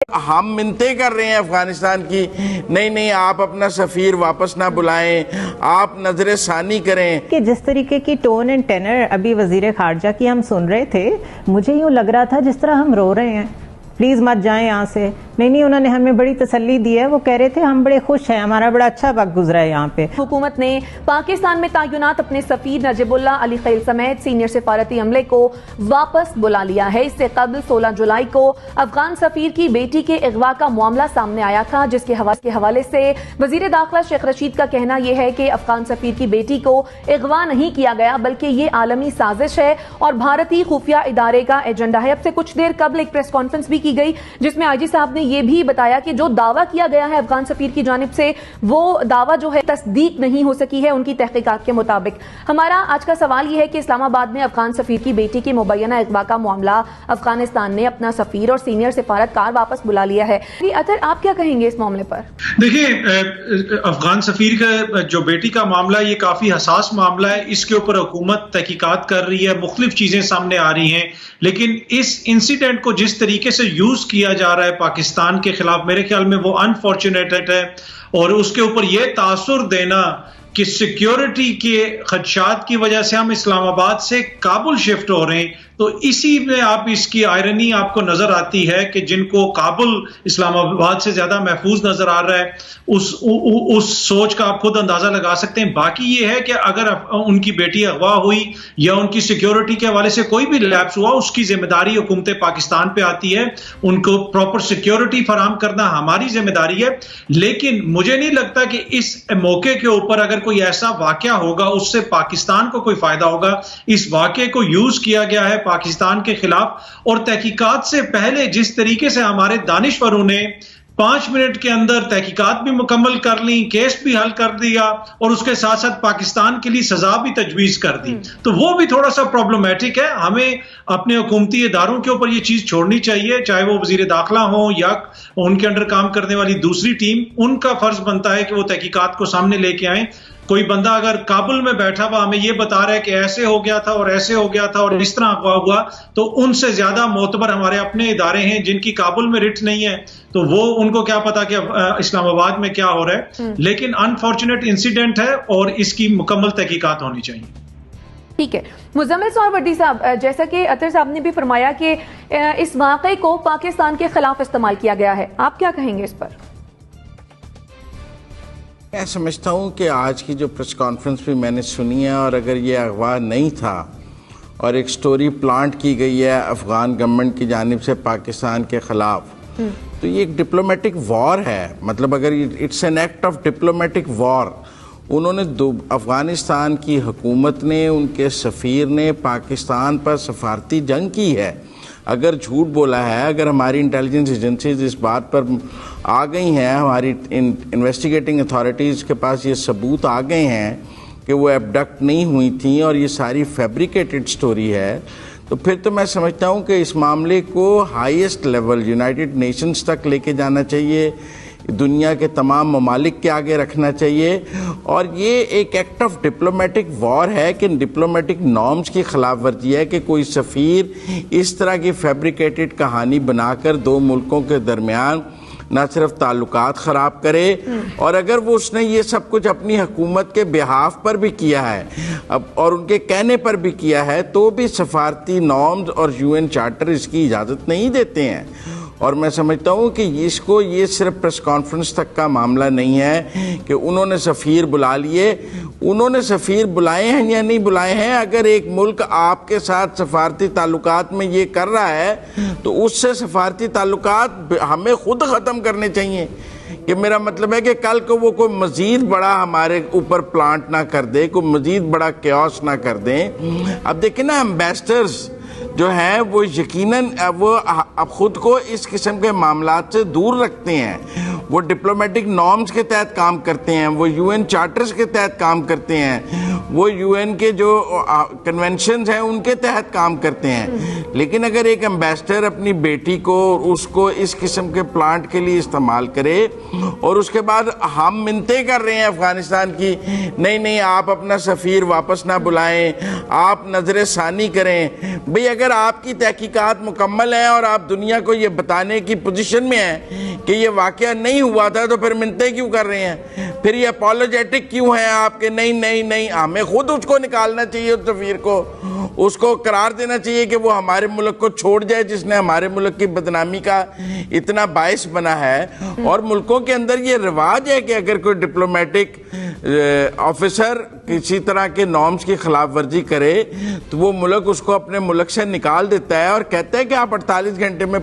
हम मिन्नतें कर रहे हैं अफगानिस्तान की, नहीं नहीं आप अपना सफीर वापस ना बुलाएं, आप नजर सानी करें। कि जिस तरीके की टोन एंड टेनर अभी वजीर खारजा की हम सुन रहे थे, मुझे यूँ लग रहा था जिस तरह हम रो रहे हैं, प्लीज़ मत जाएं यहाँ से। नहीं, उन्होंने हमें बड़ी तसल्ली दी है। वो कह रहे थे हम बड़े खुश हैं, हमारा बड़ा अच्छा वक्त गुजरा है यहाँ पे। हुकूमत ने पाकिस्तान में तैनात अपने सफीर नजीबुल्लाह अली खलील समेत सीनियर सिफारती अमले को वापस बुला लिया है। इससे कबल 16 जुलाई को अफगान सफीर की बेटी के अगवा का मामला सामने आया था, जिसके हवाले से वजीर दाखिला शेख रशीद का कहना यह है कि अफगान सफीर की बेटी को अगवा नहीं किया गया, बल्कि ये आलमी साजिश है और भारतीय खुफिया इदारे का एजेंडा है। अब से कुछ देर कबल एक प्रेस कॉन्फ्रेंस भी की गई, जिसमें आईजी साहब ने यह भी बताया कि जो दावा किया गया है अफगान सफीर की जानिब से, वो दावा जो है तस्दीक नहीं हो सकी है उनकी तहकीकात के मुताबिक। हमारा आज का सवाल यह है कि इस्लामाबाद में अफगान सफीर की बेटी की मुबैना अगवा का मामला, अफगानिस्तान ने अपना सफीर और सीनियर सिफारतकार वापस बुला लिया है। अतर आप क्या कहेंगे इस मामले पर? देखिए, अफगान सफीर का जो बेटी का मामला, ये काफी हसास मामला है। इसके ऊपर हुकूमत तहकीकात कर रही है, मुख्तलिफ चीजें सामने आ रही हैं, लेकिन इस इंसिडेंट को जिस तरीके से यूज किया जा रहा है पाकिस्तान के खिलाफ, मेरे ख्याल में वो अनफॉर्चुनेटेड है। और उसके ऊपर यह तासुर देना कि सिक्योरिटी के खदशात की वजह से हम इस्लामाबाद से काबुल शिफ्ट हो रहे हैं, तो इसी में आप इसकी आयरनी आपको नजर आती है कि जिनको काबुल इस्लामाबाद से ज्यादा महफूज नजर आ रहा है, उस सोच का आप खुद अंदाजा लगा सकते हैं। बाकी ये है कि अगर उनकी बेटी अगवा हुई या उनकी सिक्योरिटी के हवाले से कोई भी लैप्स हुआ, उसकी जिम्मेदारी हुकूमत पाकिस्तान पे आती है। उनको प्रॉपर सिक्योरिटी फराहम करना हमारी जिम्मेदारी है। लेकिन मुझे नहीं लगता कि इस मौके के ऊपर अगर कोई ऐसा वाकया होगा उससे पाकिस्तान को कोई फायदा होगा। इस वाकये को यूज किया गया है पाकिस्तान के खिलाफ, और तहकीकात से पहले जिस तरीके से हमारे दानिशवरों ने 5 मिनट के अंदर तहकीकात भी मुकम्मल कर ली, केस भी हल कर दिया और उसके साथ साथ पाकिस्तान के लिए सजा भी तजवीज कर दी, तो वो भी थोड़ा सा प्रॉब्लमेटिक है। हमें अपने हुकूमती इदारों के ऊपर ये चीज छोड़नी चाहिए, चाहे वो वजीर दाखिला हो या उनके अंडर काम करने वाली दूसरी टीम। उनका फर्ज बनता है कि वो तहकीकात को सामने लेके आए। कोई बंदा अगर काबुल में बैठा हुआ हमें यह बता रहा है कि ऐसे हो गया था और ऐसे हो गया था और इस तरह अगवा हुआ, तो उनसे ज्यादा मोतबर हमारे अपने इदारे हैं जिनकी काबुल में रिट नहीं है, तो वो उनको क्या पता कि इस्लामाबाद में क्या हो रहा है। लेकिन अनफॉर्चुनेट इंसिडेंट है और इसकी मुकम्मल तहकीकात होनी चाहिए। ठीक है, मुजम्मिल सोहरवर्दी साहब, जैसा कि अतर साहब ने भी फरमाया कि इस वाक़े को पाकिस्तान के खिलाफ इस्तेमाल किया गया है, आप क्या कहेंगे इस पर? मैं समझता हूँ कि आज की जो प्रेस कॉन्फ्रेंस भी मैंने सुनी है, और अगर ये अगवा नहीं था और एक स्टोरी प्लांट की गई है अफगान गवर्नमेंट की जानिब से पाकिस्तान के ख़िलाफ़, तो ये एक डिप्लोमेटिक वॉर है। मतलब अगर it's an act of diplomatic war. उन्होंने अफगानिस्तान की हुकूमत ने, उनके सफ़ीर ने पाकिस्तान पर सफारती जंग की है। अगर झूठ बोला है, अगर हमारी इंटेलिजेंस एजेंसीज इस बात पर आ गई हैं, हमारी इन्वेस्टिगेटिंग अथॉरिटीज़ के पास ये सबूत आ गए हैं कि वो एबडक्ट नहीं हुई थी और ये सारी फैब्रिकेटेड स्टोरी है, तो फिर तो मैं समझता हूँ कि इस मामले को हाईएस्ट लेवल यूनाइटेड नेशंस तक लेके जाना चाहिए, दुनिया के तमाम ममालिक के आगे रखना चाहिए। और ये एक एक्ट ऑफ डिप्लोमेटिक वॉर है कि डिप्लोमेटिक नॉर्म्स की खिलाफ वर्जी है कि कोई सफ़ीर इस तरह की फैब्रिकेटेड कहानी बनाकर दो मुल्कों के दरमियान न सिर्फ ताल्लुकात ख़राब करे, और अगर वो उसने ये सब कुछ अपनी हुकूमत के बिहाफ पर भी किया है अब और उनके कहने पर भी किया है, तो भी सफारती नॉर्म्स और UN चार्टर इसकी इजाज़त नहीं देते हैं। और मैं समझता हूँ कि इसको ये सिर्फ प्रेस कॉन्फ्रेंस तक का मामला नहीं है कि उन्होंने सफ़ीर बुला लिए। उन्होंने सफ़ीर बुलाए हैं या नहीं बुलाए हैं, अगर एक मुल्क आपके साथ सफारती ताल्लुकात में ये कर रहा है तो उससे सफारती ताल्लुकात हमें खुद ख़त्म करने चाहिए। कि मेरा मतलब है कि कल को वो कोई मज़ीद बड़ा हमारे ऊपर प्लांट ना कर दे, कोई मज़ीद बड़ा क्योस ना कर दें। अब देखिए ना, एम्बेसडर्स जो हैं वो यकीनन वो अब ख़ुद को इस किस्म के मामलात से दूर रखते हैं वो डिप्लोमेटिक नॉर्म्स के तहत काम करते हैं, वो यूएन चार्टर्स के तहत काम करते हैं, वो यूएन के जो कन्वेंशंस हैं उनके तहत काम करते हैं। लेकिन अगर एक एम्बेसडर अपनी बेटी को उसको इस किस्म के प्लांट के लिए इस्तेमाल करे और उसके बाद हम मिन्नतें कर रहे हैं अफगानिस्तान की, नहीं नहीं आप अपना सफ़ीर वापस ना बुलाएं, आप नजर सानी करें। भाई अगर आपकी तहकीकात मुकम्मल है और आप दुनिया को ये बताने की पोजीशन में हैं कि ये वाकया नहीं हुआ था, तो फिर मिन्नतें क्यों कर रहे हैं? फिर ये अपॉलोजेटिक क्यों हैं आपके? नहीं नहीं नहीं, हमें खुद उसको निकालना चाहिए, उस सफ़ीर को, उसको करार देना चाहिए कि वो हमारे मुल्क को छोड़ जाए, जिसने हमारे मुल्क की बदनामी का इतना बायस बना है। और मुल्कों के अंदर ये रिवाज है कि अगर कोई डिप्लोमेटिक ऑफिसर किसी तरह के नॉर्म्स की खिलाफ वर्जी करे तो वो मुल्क उसको अपने मुल्क से निकाल देता है और कहता है कि आप 48 घंटे में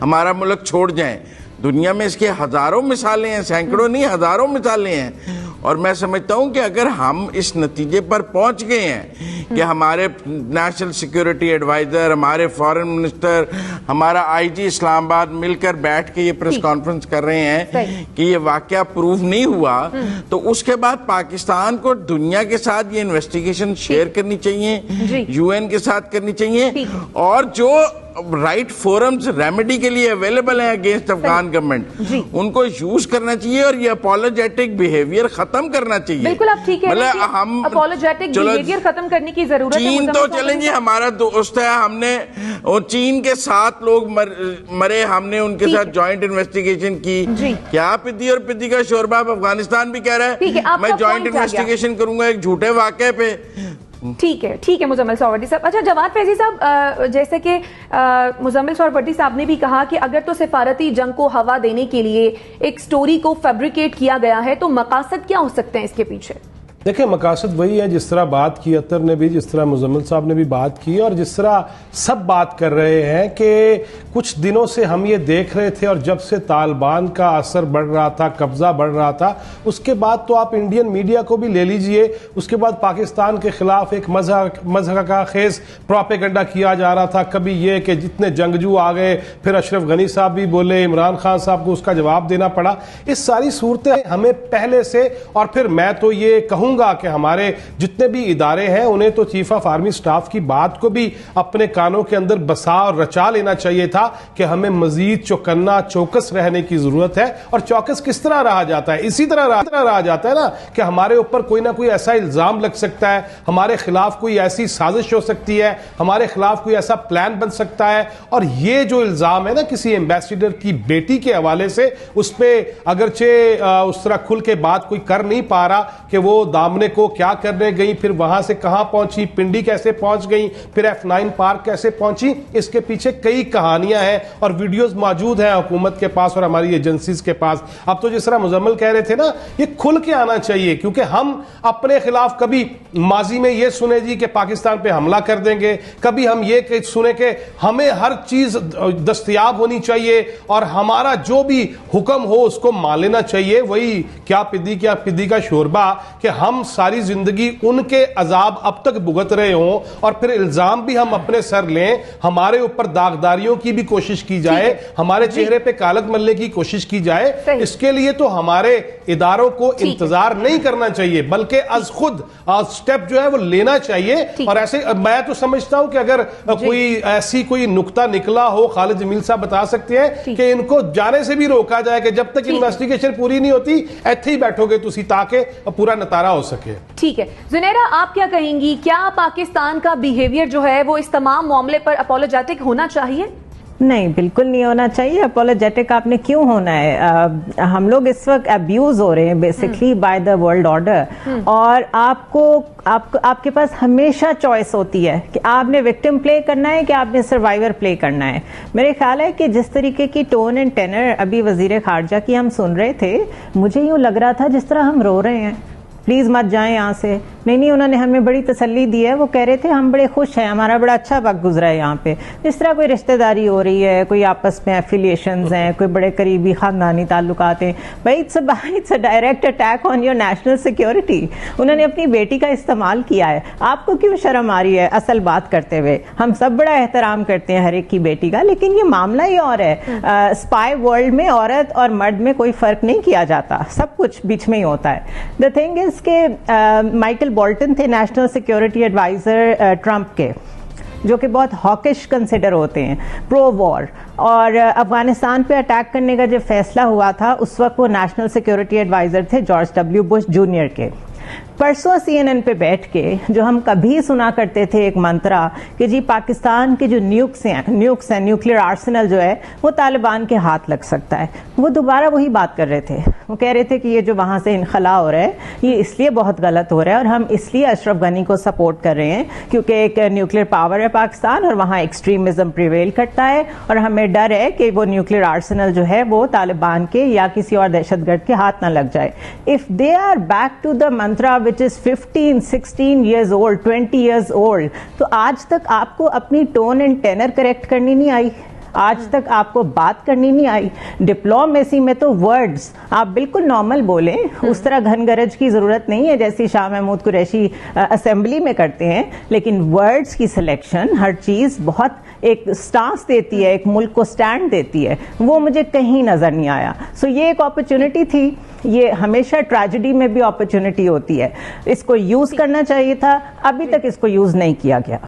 हमारा मुल्क छोड़ जाएं। दुनिया में इसके हज़ारों मिसालें हैं, सैकड़ों नहीं हज़ारों मिसालें हैं। और मैं समझता हूं कि अगर हम इस नतीजे पर पहुंच गए हैं कि हमारे नेशनल सिक्योरिटी एडवाइज़र, हमारे फॉरेन मिनिस्टर, हमारा आईजी इस्लामाबाद मिलकर बैठ के ये प्रेस कॉन्फ्रेंस कर रहे हैं कि ये वाकया प्रूव नहीं हुआ, तो उसके बाद पाकिस्तान को दुनिया के साथ ये इन्वेस्टिगेशन शेयर करनी चाहिए, यूएन के साथ करनी चाहिए, और जो राइट फोरम्स रेमेडी के लिए अवेलेबल हैं अगेंस्ट अफगान गवर्नमेंट, उनको यूज करना चाहिए और ये अपॉलोजेटिक बिहेवियर खत्म करना चाहिए। बिल्कुल आप ठीक है, मतलब हम अपॉलोजेटिक बिहेवियर खत्म करने की जरूरत है। चीन तो चलें जी, हमारा दोस्त है, हमने और चीन के 7 लोग मरे, हमने उनके साथ जॉइंट इन्वेस्टिगेशन की। क्या पिद्दी और पिद्दी का शोरबा? अफगानिस्तान भी कह रहा है मैं जॉइंट इन्वेस्टिगेशन करूंगा एक झूठे वाकये पे। ठीक है मुजम्मिल सोहरावर्दी साहब। अच्छा जवाद फैजी साहब, जैसे कि मुजम्मिल सोहरावर्दी साहब ने भी कहा कि अगर तो सिफारती जंग को हवा देने के लिए एक स्टोरी को फैब्रिकेट किया गया है, तो मकासद क्या हो सकते हैं इसके पीछे? देखिए मकासद वही है जिस तरह बात की अतर ने भी, जिस तरह मुजम्मिल साहब ने भी बात की, और जिस तरह सब बात कर रहे हैं कि कुछ दिनों से हम ये देख रहे थे, और जब से तालिबान का असर बढ़ रहा था, कब्जा बढ़ रहा था, उसके बाद तो आप इंडियन मीडिया को भी ले लीजिए, उसके बाद पाकिस्तान के खिलाफ एक मज़हब का खेज प्रोपेगेंडा किया जा रहा था। कभी ये कि जितने जंगजू आ गए, फिर अशरफ गनी साहब भी बोले, इमरान खान साहब को उसका जवाब देना पड़ा। इस सारी सूरतें हमें पहले से, और फिर मैं तो ये कहूँ कि हमारे जितने भी इदारे हैं उन्हें तो चीफ ऑफ आर्मी स्टाफ की बात को भी अपने कानों के अंदर बसा और रचा लेना चाहिए था कि हमें मजीद चौकन्ना चौकस रहने की जरूरत है। और चौकस किस तरह रहा जाता है? इसी तरह रहा जाता है ना कि हमारे ऊपर कोई ना कोई ऐसा इल्जाम लग सकता है, हमारे खिलाफ कोई ऐसी साजिश हो सकती है, हमारे खिलाफ कोई ऐसा प्लान बन सकता है। और ये जो इल्जाम है ना किसी एम्बेसडर की बेटी के हवाले से, उस पर अगरचे उस तरह खुल के बात कोई कर नहीं पा रहा कि वो दामने को क्या करने गई, फिर वहां से कहां पहुंची, पिंडी कैसे पहुंच गई, फिर F9 पार्क कैसे पहुंची, इसके पीछे कई कहानियां हैं और वीडियोस मौजूद हैं हुकूमत के पास और हमारी एजेंसीज के पास। अब तो जिस तरह मुजम्मिल कह रहे थे ना, ये खुल के आना चाहिए, क्योंकि हम अपने खिलाफ कभी माजी में ये सुने जी कि पाकिस्तान पे हमला कर देंगे, कभी हम ये सुने कि हमें हर चीज दस्तयाब होनी चाहिए और हमारा जो भी हुक्म हो उसको मान लेना चाहिए। वही क्या पिद्दी का शोरबा कि हम सारी जिंदगी उनके अजाब अब तक भुगत रहे हों और फिर इल्जाम भी हम अपने सर लें, हमारे ऊपर दागदारियों की भी कोशिश की जाए, हमारे चेहरे पे कालक मलने की कोशिश की जाए। इसके लिए तो हमारे इदारों को इंतजार नहीं करना चाहिए, बल्कि अज खुद स्टेप जो है वो लेना चाहिए। और ऐसे मैं तो समझता हूं कि अगर कोई नुक्ता निकला हो, खालिद जमील साहब बता सकते हैं कि इनको जाने से भी रोका जाए कि जब तक इन्वेस्टिगेशन पूरी नहीं होती ऐसे ही बैठोगे तुसी ताकि पूरा नतारा हो सके। ठीक है जुनैरा, आप क्या कहेंगी, क्या पाकिस्तान का बिहेवियर जो है वो इस तमाम मामले पर अपॉलोजेटिक होना चाहिए? नहीं, बिल्कुल नहीं होना चाहिए। अपोलोजेटिक आपने क्यों होना है? हम लोग इस वक्त अब्यूज हो रहे हैं basically by the world order, और आपके पास हमेशा चॉइस होती है कि आपने विक्टिम प्ले करना है कि आपने सर्वाइवर प्ले करना है। मेरे ख्याल है कि जिस तरीके की टोन एंड टेनर अभी वजीर खारजा की हम सुन रहे थे, मुझे यूं लग रहा था जिस तरह हम रो रहे हैं, प्लीज मत जाएं यहाँ से, नहीं, उन्होंने हमें बड़ी तसल्ली दी है। वो कह रहे थे हम बड़े खुश हैं, हमारा बड़ा अच्छा वक्त गुजरा है यहाँ पे। जिस तरह कोई रिश्तेदारी हो रही है, कोई आपस में एफिलिएशंस हैं, कोई बड़े करीबी खानदानी ताल्लुकात हैं, भाई it's a direct attack on your national security. उन्होंने अपनी बेटी का इस्तेमाल किया है। आपको क्यों शर्म आ रही है असल बात करते हुए? हम सब बड़ा एहतराम करते हैं हर एक की बेटी का, लेकिन ये मामला ही और है। स्पाई वर्ल्ड में औरत और मर्द में कोई फर्क नहीं किया जाता, सब कुछ बीच में ही होता है। द थिंग इज के माइकल बोल्टन थे नेशनल सिक्योरिटी एडवाइजर ट्रंप के, जो कि बहुत हॉकिश कंसिडर होते हैं, प्रो वॉर। और अफगानिस्तान पे अटैक करने का जब फैसला हुआ था उस वक्त वो नेशनल सिक्योरिटी एडवाइजर थे जॉर्ज डब्ल्यू बुश जूनियर के। परसों CNN पे बैठ के जो हम कभी सुना करते थे एक मंत्रा कि जी पाकिस्तान के जो न्यूक्स हैं, न्यूक्लियर आर्सेनल जो है वो तालिबान के हाथ लग सकता है, वो दोबारा वही बात कर रहे थे। वो कह रहे थे कि ये जो वहाँ से इनखला हो रहा है ये इसलिए बहुत गलत हो रहा है और हम इसलिए अशरफ गनी को सपोर्ट कर रहे हैं क्योंकि एक न्यूक्लियर पावर है पाकिस्तान और वहाँ एक्सट्रीमिज्म प्रिवेल करता है और हमें डर है कि वो न्यूक्लियर आर्सेनल जो है वो तालिबान के या किसी और दहशतगर्द के हाथ ना लग जाए। If they are back to the mantra which is 15, 16 years old, 20 years old, तो आज तक आपको अपनी टोन एंड टेनर करेक्ट करनी नहीं आई, आज तक आपको बात करनी नहीं आई। डिप्लोमेसी में तो वर्ड्स आप बिल्कुल नॉर्मल बोलें, उस तरह घनगरज की जरूरत नहीं है जैसी शाह महमूद कुरैशी असेंबली में करते हैं, लेकिन वर्ड्स की सिलेक्शन हर चीज बहुत एक स्टांस देती है, एक मुल्क को स्टैंड देती है, वो मुझे कहीं नजर नहीं आया। सो ये एक अपॉर्चुनिटी थी, ये हमेशा ट्रेजेडी में भी अपॉर्चुनिटी होती है, इसको यूज करना चाहिए था, अभी तक इसको यूज नहीं किया गया।